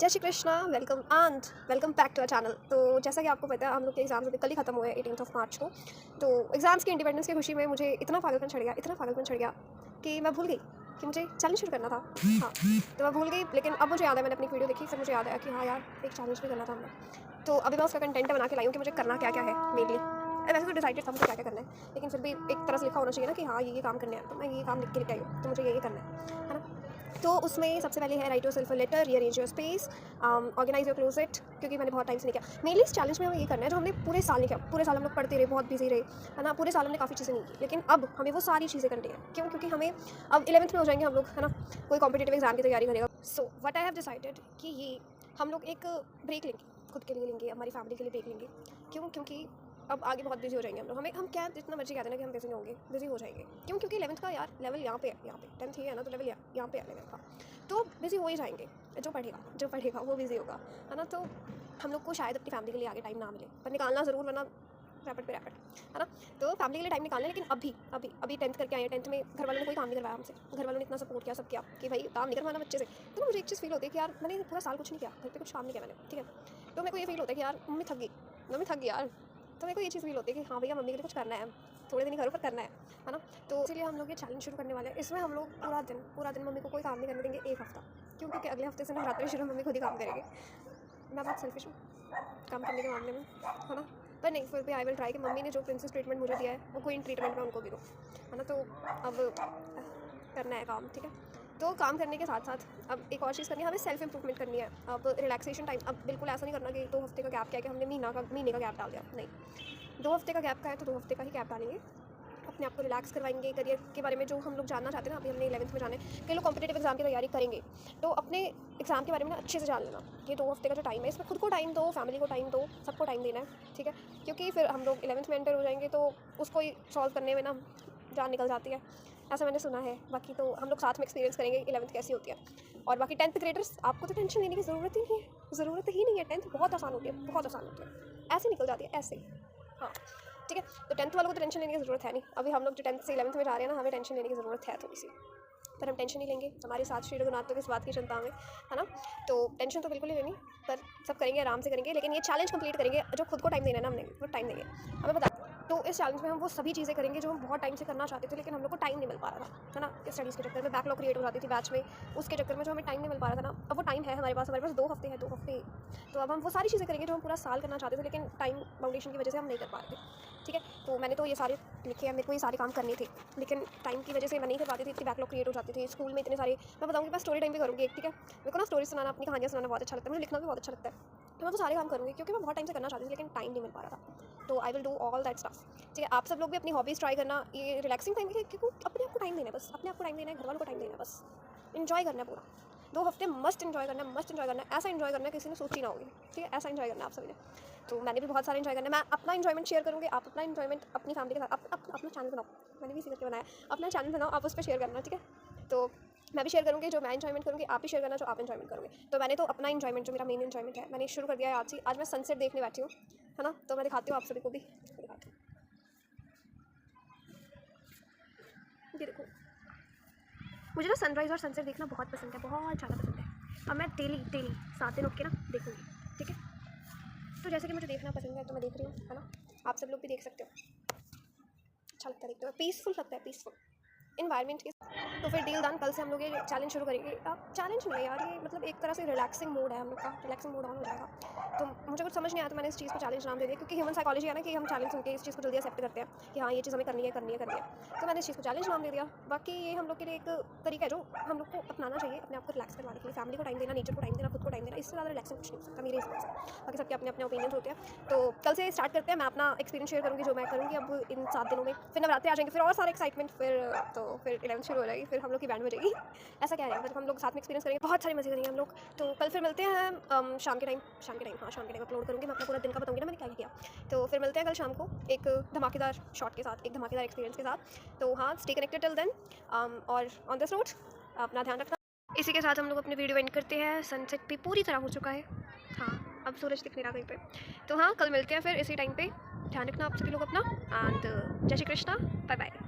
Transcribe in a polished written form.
जय Shri Krishna, welcome back to our channel. तो जैसा कि आपको पता है हम लोग के एग्ज़ाम्स अभी कल ही खत्म हुए 18 मार्च को। तो एग्ज़ाम्स की इंडिपेंडेंस की खुशी में मुझे इतना पागलपन चढ़ गया कि मैं भूल गई कि मुझे चैलेंज शुरू करना था। हाँ, तो मैं भूल गई, लेकिन अब मुझे याद है, मैंने अपनी वीडियो देखी, फिर मुझे याद आया कि हाँ यार, एक चैलेंज भी करना था हमने। तो अभी मैं उसका कंटेंट बना के लाई हूँ कि मुझे करना क्या क्या है मेनली। वैसे तो डिसाइडेड था मुझे क्या क्या करना है, लेकिन फिर भी एक तरह से लिखा होना चाहिए ना कि हाँ ये काम करने हैं, तो मैं ये काम लिख के लेके आई हूँ, तो मुझे ये करना है ना। तो उसमें सबसे पहले है write yourself a letter, rearrange your space, organise your closet, क्योंकि मैंने बहुत टाइम से नहीं किया। मेनली इस चैलेंज में हमें ये करना है जो हमने पूरे साल नहीं किया। पूरे साल हम लोग पढ़ते रहे, बहुत बिजी रहे, है ना। पूरे साल हमने काफ़ी चीज़ें नहीं की, लेकिन अब हमें वो सारी चीज़ें करनी है। क्यों? क्योंकि हमें अब 11th में हो जाएंगे हम लोग, है ना। कोई कॉम्पिटेटिव एग्जाम की तैयारी करेगा। So what I have decided कि ये हम लोग एक ब्रेक लेंगे, खुद के लिए लेंगे, हमारी फैमिली के लिए ब्रेक लेंगे। क्यों? क्योंकि अब आगे बहुत बिजी हो जाएंगे हम लोग। हम क्या जितना मर्जी कहते हैं ना कि हम बिजी होंगे, बिजी हो जाएंगे। क्यों? क्योंकि 11th का यार लेवल यहाँ पे है, 10th ही है ना, तो लेवल यहाँ पे है 11th का, तो बिजी हो ही जाएंगे। जो पढ़ेगा वो बिजी होगा, है ना। तो हम लोग को शायद अपनी फैमिली के लिए आगे टाइम ना मिले, पर निकालना ज़रूर, वरना रैपिड है ना। तो फैमिली के लिए टाइम निकालना है, लेकिन अभी 10th करके आए हैं। 10th में घर वालों ने कोई काम नहीं करवाया हमसे। घर वालों ने इतना सपोर्ट किया, सब किया कि भाई काम नहीं करवाना बच्चे से। तो मुझे एक चीज़ फील होती है कि यार मैंने पूरा साल कुछ नहीं किया, घर पे कुछ काम नहीं किया मैंने, ठीक है। तो मेरे को ये फील होता है कि यार मम्मी थक गई यार। तो मेरे को ये चीज़ फील होती है कि हाँ भैया मम्मी के लिए कुछ करना है, थोड़े दिन घरों पर करना है ना। तो इसीलिए हम लोग ये चैलेंज शुरू करने वाले हैं। इसमें हम लोग पूरा दिन मम्मी को कोई काम नहीं करने देंगे, एक हफ्ता। क्यों? क्योंकि अगले हफ्ते से नवरात्रि शुरू, मम्मी खुद ही काम करेंगे। मैं बहुत सेल्फिश हूँ काम करने के मामले में, है ना। पर नहीं, फिर भी आई विल ट्राई कि मम्मी ने जो प्रिंसेस ट्रीटमेंट मुझे दिया है वो क्वीन ट्रीटमेंट में उनको भी दूँ, है ना। तो अब करना है काम, ठीक है। तो काम करने के साथ साथ अब एक और चीज़ करनी है, हमें सेल्फ इंप्रूवमेंट करनी है। अब रिलैक्सेशन टाइम, अब बिल्कुल ऐसा नहीं करना कि 2 हफ्ते का गैप क्या है कि हमने महीने का गैप डाल दिया। नहीं, 2 हफ्ते का गैप का है तो 2 हफ्ते का ही गैप डालेंगे। अपने आप को रिलैक्स करवाएंगे, करियर के बारे में जो हम लोग जानना चाहते हैं ना। अभी हमने 11th में जाना है, कई लोग कॉम्पिटेटिव एग्जाम की तैयारी करेंगे, तो अपने एग्जाम के बारे में ना अच्छे से जान लेना। ये 2 हफ्ते का जो टाइम है, इसमें खुद को टाइम दो, फैमिली को टाइम दो, सबको टाइम देना है, ठीक है। क्योंकि फिर हम लोग 11th में एंटर हो जाएंगे तो उसको ही सॉल्व करने में ना जान निकल जाती है, ऐसा मैंने सुना है। बाकी तो हम लोग साथ में एक्सपीरियंस करेंगे 11th कैसी होती है। और बाकी 10th ग्रेडर्स, आपको तो टेंशन लेने की ज़रूरत ही नहीं है। 10th बहुत आसान होती है, ऐसे निकल जाती है, ऐसे। हाँ, ठीक है। तो 10th वालों को तो टेंशन लेने की ज़रूरत है नहीं। अभी हम लोग जो 10th से 11th में जा रहे हैं ना, हमें टेंशन लेने की ज़रूरत है थोड़ी सी, पर हम टेंशन नहीं लेंगे। हमारे साथ श्री रघुनाथ तो किस बात की चिंता हमें, है ना। तो टेंशन तो बिल्कुल ही लेनी, पर सब करेंगे, आराम से करेंगे, लेकिन ये चैलेंज कंप्लीट करेंगे। जो खुद को टाइम देना है ना, हमने वो टाइम देंगे, हमें बता। तो इस चैलेंज में हम वो सभी चीज़ें करेंगे जो हम बहुत टाइम से करना चाहते थे, लेकिन हम लोग को टाइम नहीं मिल पा रहा था, है ना। स्टडीज़ के चक्कर में बैकलॉग क्रिएट हो जाती थी बैच में, उसके चक्कर में जो हमें टाइम नहीं मिल पा रहा था ना। अब वो टाइम है हमारे पास 2 हफ्ते हैं, 2 हफ्ते। तो अब हम वो सारी चीज़ें करेंगे जो हम पूरा साल करना चाहते थे, लेकिन टाइम बाउंडेशन की वजह से हम नहीं कर पा रहे थे, ठीक है। तो मैंने तो ये सारे लिखे हैं, मेरे को ये सारे काम करने थे, लेकिन टाइम की वजह से मैं नहीं कर पाती थी। इतनी बैकलॉग क्रिएट हो जाती थी, स्कूल में इतने सारे। मैं बताऊँगी, मैं स्टोरी टाइम भी करूँगी एक, ठीक है। मेरे को ना स्टोरी सुनाना, अपनी कहानियाँ सुनाना बहुत अच्छा लगता है, मुझे लिखना भी बहुत अच्छा लगता है। तो मैं वो सारे काम करूँगी क्योंकि मैं बहुत टाइम से करना चाहती थी, लेकिन टाइम नहीं मिल पा रहा था। तो I will do all that stuff, ठीक है। आप सब लोग भी अपनी हॉबीज़ ट्राई करना। ये रिलैक्सिंग टाइम है, क्योंकि अपने आप को टाइम देना है, बस अपने आप को टाइम देना है, घर वालों को टाइम देना है, बस इन्जॉय करना है पूरा। 2 हफ्ते मस्ट इन्जॉय करना है, ऐसा इन्जॉय करना है किसी ने सोची ना होगी, ठीक है। ऐसा इन्जॉय करना है आप सभी ने। तो मैंने भी बहुत सारे इन्जॉय करना है। मैं अपना इन्जॉयमेंट शेयर करूँगी, आप अपना इन्जॉयमेंट अपनी फैमिली के साथ अपना चैनल बनाओ, मैंने भी इसी करके बनाया। अपना चैनल बनाओ, आप उस पर शेयर करना, ठीक है। तो मैं भी शेयर करूँगी जो मैं इन्जॉयमेंट करूँगी, आप भी शेयर करना जो आप इन्जॉयमेंट करोगे। तो मैंने तो अपना इन्जॉयमेंट, जो मेरा मेन इन्जॉयमेंट है, मैंने शुरू कर दिया है आज से। आज मैं सनसेट देखने बैठी हूँ, है ना। तो मैं दिखाती हूँ आप सभी को भी, दिखाती हूँ, ये देखो। मुझे ना सनराइज़ और सनसेट देखना बहुत पसंद है, बहुत ज़्यादा पसंद है। अब मैं डेली 7 दिन उठ के ना देखूँगी, ठीक है। तो जैसे कि मुझे देखना पसंद है तो मैं देख रही हूँ, है ना। आप सब लोग भी देख सकते हो, अच्छा लगता है, देखते हो, पीसफुल लगता है, पीसफुल इन्वायरमेंट के। तो फिर डील डन, कल से हम लोग ये चैलेंज शुरू करेंगे। अब चैलेंज नहीं है यार, ये मतलब एक तरह से रिलैक्सिंग मोड है हम लोग का, रिलैक्सिंग मोड ऑन हो जाएगा। तो मुझे कुछ समझ नहीं आया, तो मैंने इस चीज़ को चैलेंज नाम दे दिया, क्योंकि ह्यूमन साइकोलॉजी है ना कि हम चैलेंज सुन के इस चीज़ को जल्दी एक्सेप्ट करते हैं कि हाँ ये चीज़ हमें करनी है। तो मैंने इस चीज़ को चैलेंज नाम दे दिया। बाकी ये हम लोग के लिए एक तरीका है जो हम लोग को अपनाना चाहिए, अपने आप को रिलैक्स करवाने के लिए। फैमिली को टाइम देना, नेचर को टाइम देना, खुद को टाइम देना, इससे ज़्यादा रिलैक्सिंग कुछ नहीं हो सकता मेरे हिसाब से। बाकी सबके अपने अपने ओपिनियंस होते हैं। तो कल से स्टार्ट करते हैं, मैं अपना एक्सपीरियंस शेयर करूँगी जो मैं करूँगी अब इन 7 दिनों में। फिर नवरात्रि आ जाएंगे, फिर और सारे एक्साइटमेंट, फिर 11th शुरू हो जाएगी, फिर हम लोग की बैंड बजेगी। ऐसा क्या है, मतलब हम लोग साथ में एक्सपीरियंस करेंगे, बहुत सारी मज़े करेंगे हम लोग। तो कल फिर मिलते हैं शाम के टाइम, हाँ शाम के टाइम अपलोड करूँगी। मैं अपना पूरा दिन का बताऊँगी ना मैंने क्या किया। तो फिर मिलते हैं कल शाम को एक धमाकेदार शॉट के साथ, एक धमाकेदार एक्सपीरियंस के साथ। तो हाँ, स्टे कनेक्टेड टिल देन। और ऑन दिस नोट अपना ध्यान रखना। इसी के साथ हम लोग अपने वीडियो एंड करते हैं। सनसेट भी पूरी तरह हो चुका है, हाँ अब सूरज दिख नहीं रहा कहीं पे। तो हाँ, कल मिलते हैं फिर इसी टाइम पे। ध्यान रखना आप सभी लोग अपना, एंड जय श्री कृष्णा, बाय बाय।